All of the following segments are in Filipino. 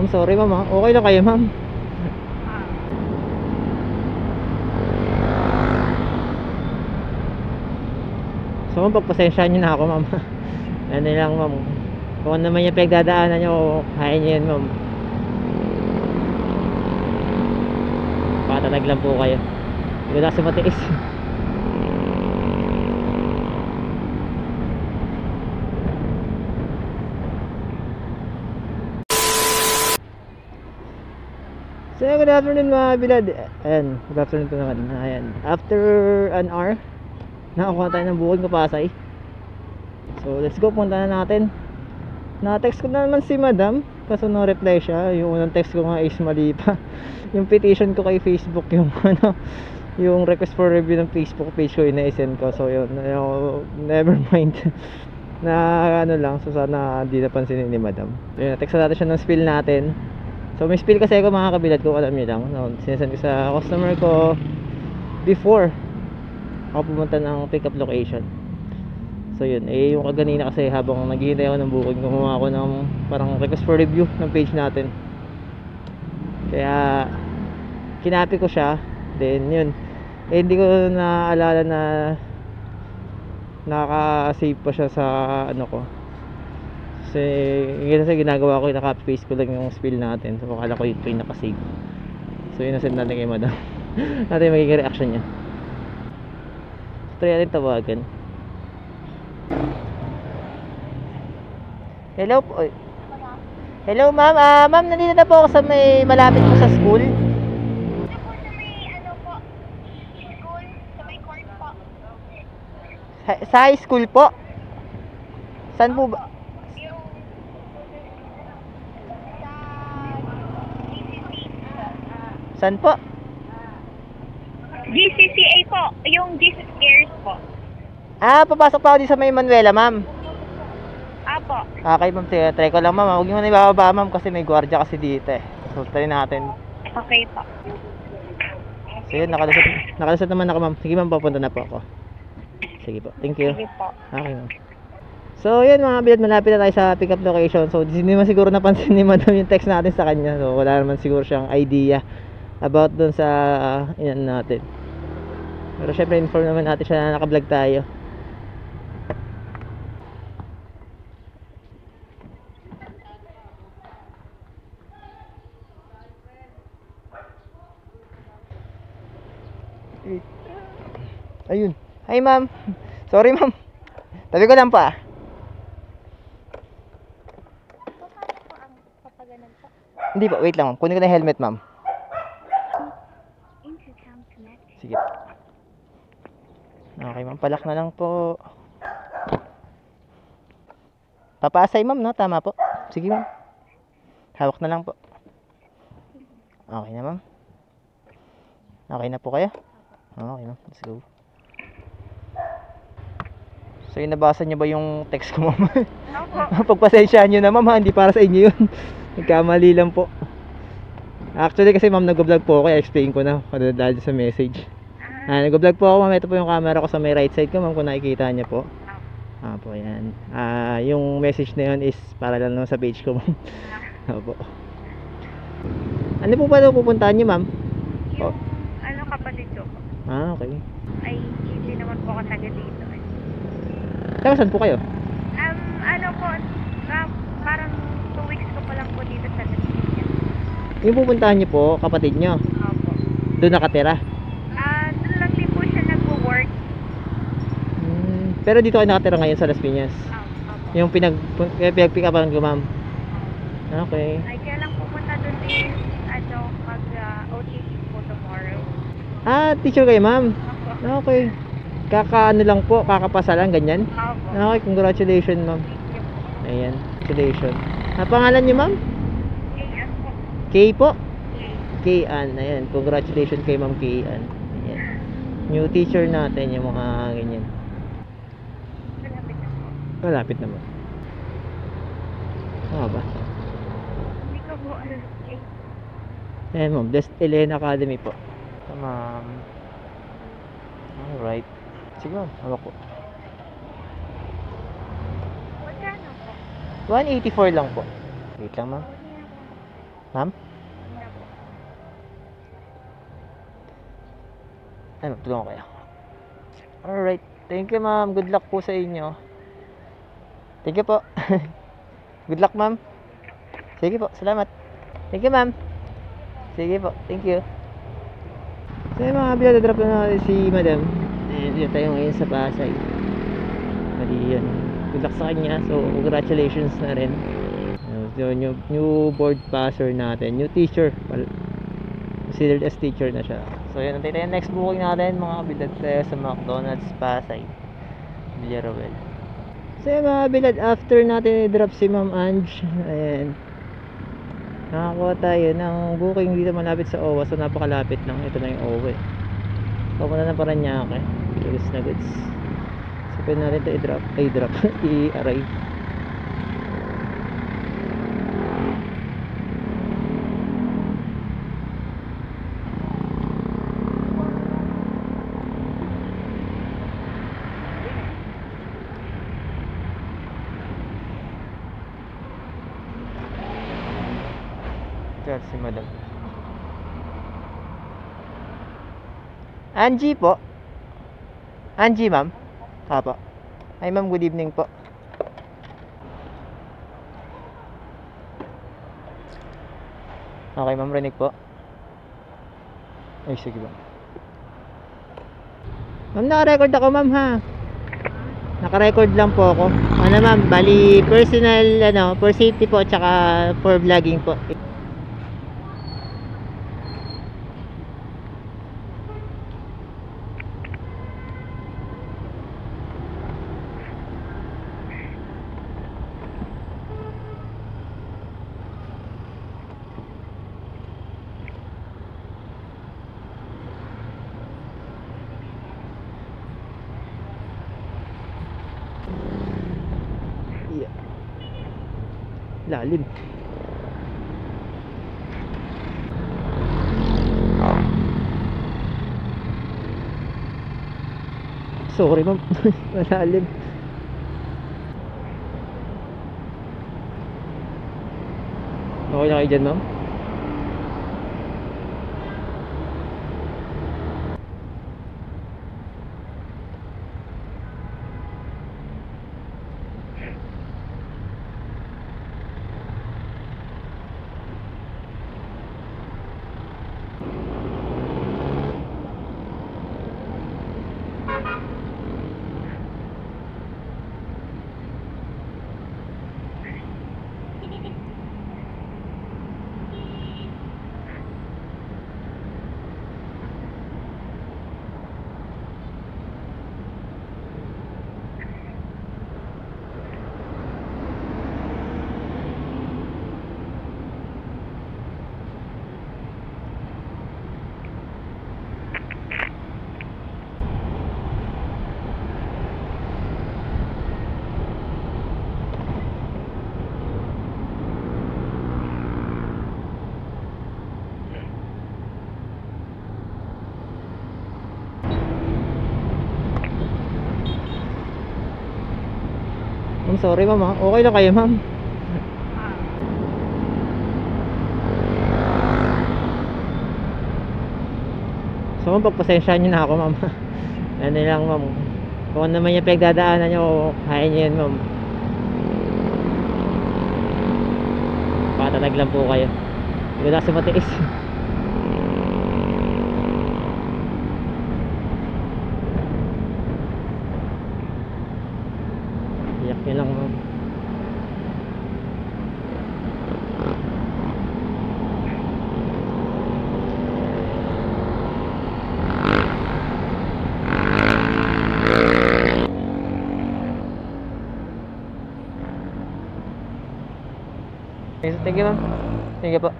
Ma'am, sorry ma'am ha. Okay lang kayo ma'am. So ma'am, pagpasensyahan nyo na ako ma'am. Ano lang ma'am, kung ano naman yung pinagdadaanan nyo, kaya nyo yan ma'am. Patalag lang po kayo. Hindi ko na kasi matiis. So good afternoon mga bilad. Ayan, good afternoon po naman. Ayan, after an hour nakakuha tayo ng bukid Kapasay. So let's go, punta na natin. Na-text ko na naman si madam, kaso no reply siya. Yung unang text ko nga is mali pa. Yung petition ko kay Facebook, yung ano, yung request for review ng Facebook page ko, ina-send ko. So yun, never mind. Na ano lang, so sana di napansinin ni madam. Yun, na-text natin siya ng spill natin. So may spill kasi ako mga kabilad ko, alam niyo lang, no, sinasend ko sa customer ko before ako pumunta ng pickup location. So yun, yung kaganina kasi habang naghihintay ako ng booking, gumawa ako ng parang request for review ng page natin. Kaya kinapi ko siya, then yun, hindi ko naalala na naka-save pa siya sa ano ko. Kasi ginagawa ko, naka-copy paste ko lang yung spill natin. So akala ko yun pa yung naka-save. So yun, nasend natin kay madam. Natin magiging reaction niya. So try natin tawagan. Hello po. Hello ma'am. Ma'am, nandito na po ako sa may malapit po sa school. Ito po sa may ano po, school, sa may court po. Sa high school po. Saan po ba? Yung sa GCC. Saan po? GCCA po, yung Jesus Cares po. Papasok pa ako dito sa may Manuela ma'am. Apo. Okay ma'am, try ko lang ma'am. Huwag nyo na ibababa ma'am kasi may gwardiya kasi dito eh. So try natin. Okay po. So yun, nakalusot naman ako ma'am. Sige ma'am, papunta na po ako. Sige po, thank you. Sige po. Okay ma'am. So yun mga bilad, malapit na tayo sa pick up location. So hindi naman siguro napansin ni madam yung text natin sa kanya. So wala naman siguro siyang idea about dun sa inan natin. Pero syempre inform naman natin siya na naka-vlog tayo. Ayun. Hi ma'am. Sorry ma'am. Tabi ko lang pa. Paano po ang papaganan po? Hindi po, wait lang ma'am. Kunin ko na yung helmet ma'am. Intercom connected. Sige. Okay ma'am, palak na lang po. Papaasay ma'am, no? Tama po. Sige ma'am. Hawak na lang po. Okay na ma'am. Okay na po kayo? Okay ma'am, let's go. So yung nabasa nyo ba yung text ko ma'am? Opo. Pagpasensyaan nyo na ma'am ha, hindi para sa inyo yun. Nagkamali lang po. Actually kasi ma'am, nag-vlog po ako, kaya explain ko na dahil sa message. Nag-vlog po ako ma'am, ito po yung camera ko sa may right side ko ma'am, kung nakikita nyo po. Po yan. Yung message na yun is para lang naman sa page ko ma'am. Opo. Ano po ba daw pupuntahan nyo ma'am? Yung ano kapatid ko po. Okay. Ay, hindi naman po ako taga dito. Taga saan po kayo? Ano po, parang 2 weeks ko pa lang po dito sa Tasmania. Yung pupuntahan nyo po, kapatid nyo, Opo. doon nakatira? Doon lang din po siya nagwo-work. Pero dito kayo nakatira ngayon sa Las Piñas? Opo. Yung pinag-pick up ko ma'am? Okay. Ay, kaya lang pupunta doon din, mag-OTC po tomorrow. Teacher kayo ma'am? Opo. Okay. Kakaano lang po, kakapasa lang, ganyan? Opo. Okay, congratulations ma'am. Ayan, congratulations. Pangalan niyo ma'am? Yes po. Kay po? Yes. Kay Ann, ayan, congratulations kay ma'am Kay Ann. Ayan. New teacher natin, yung mga ganyan. Malapit na po. Malapit naman. Ba? Hindi ko po alam. Ayan ma'am, Blessed Elena Academy po. Ma'am. Alright. Sige ma'am, hawak po. Magkano po? 184 lang po. Wait lang ma'am. Ma'am? Hindi na po. Ay, tulungan ko kayo. Alright. Thank you, ma'am. Good luck po sa inyo. Thank you po. Good luck, ma'am. Sige po. Salamat. Thank you, ma'am. Sige po. Thank you. So yung mga bilad, drop na natin si madam. And yun tayo ngayon sa Pasay. Mali yun. Good luck sa kanya. So congratulations na rin. So new board passer natin. New teacher. Considered as teacher na siya. So yun, nantay tayo next booking natin mga bilad tayo sa McDonald's Pasay, Villaruel. So yung mga bilad, after natin i-drop si Ma'am Ange, ayan, nakakuha tayo ng booking dito malapit sa OWA. So napakalapit lang. Ito na yung OWA. Papunta na Paranaque. Goods na goods. So pwede natin ito i-drop. I-arrive. Diyan si madam. Angie po. Angie, ma'am. Apo. Hi, ma'am. Good evening po. Okay, ma'am. Rinig po. Ay, sige ba. Ma'am, naka-record ako, ma'am, ha? Naka-record lang po ako. Ano, ma'am? Bali, personal, for safety po, tsaka for vlogging po. Lalim. Sorry, ma'am. Malalim. Okay na kayo dyan, ma'am? I'm sorry, ma'am, ha? Okay lang kayo, ma'am? So, ma'am, pagpasensyahan nyo na ako, ma'am. Ano lang, ma'am. Kung ano naman yung pinagdadaanan nyo, kaya nyo yun, ma'am. Patalag lang po kayo. Hindi ko na kasi matiis. Iyak nyo lang, ma'am. Thank you, ma'am. Thank you po.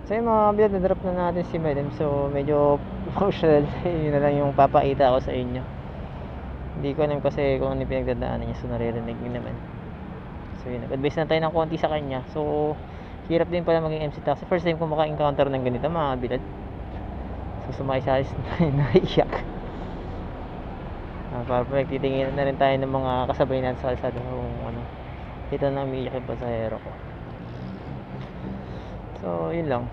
So yung mga bilad, na-drop na natin si madam. So medyo emotional. Yun na lang yung papakita ko sa inyo. Hindi ko alam kasi kung ano yung pinagdadaanan niya. So naririnig nyo naman. So yun, nag-advise na tayo ng konti sa kanya. So hirap din pala maging MC taxi. First time ko maka-encounter ng ganito mga bilad. So sumakay sa alis na naiyak. Para titingin na rin tayo ng mga kasabay natin sa kalsada kung ano, kita na umiiyak yung pasahero ko. So yun lang.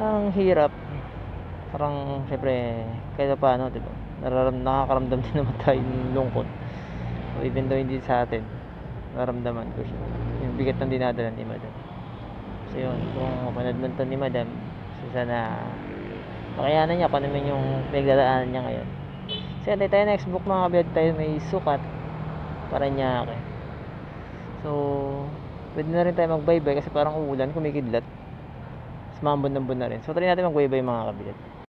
Ang hirap. Parang syempre kahit paano, diba, nakakaramdam din naman tayo ng lungkot. So even though hindi sa atin, nararamdaman ko siya, yung bigat ng dinadala ni madam. So yun, kung mapanood mo ito ni madam, so sana makayanan niya kung ano man yung pinagdadaanan niya ngayon. So yun, tayo next book mga kabiyad, tayo may sukat para niya. Okay, so pwede na rin tayo magbaybay kasi parang uulan, kumikidlat, tapos mambon na rin. So try natin magbaybay mga kabiyad.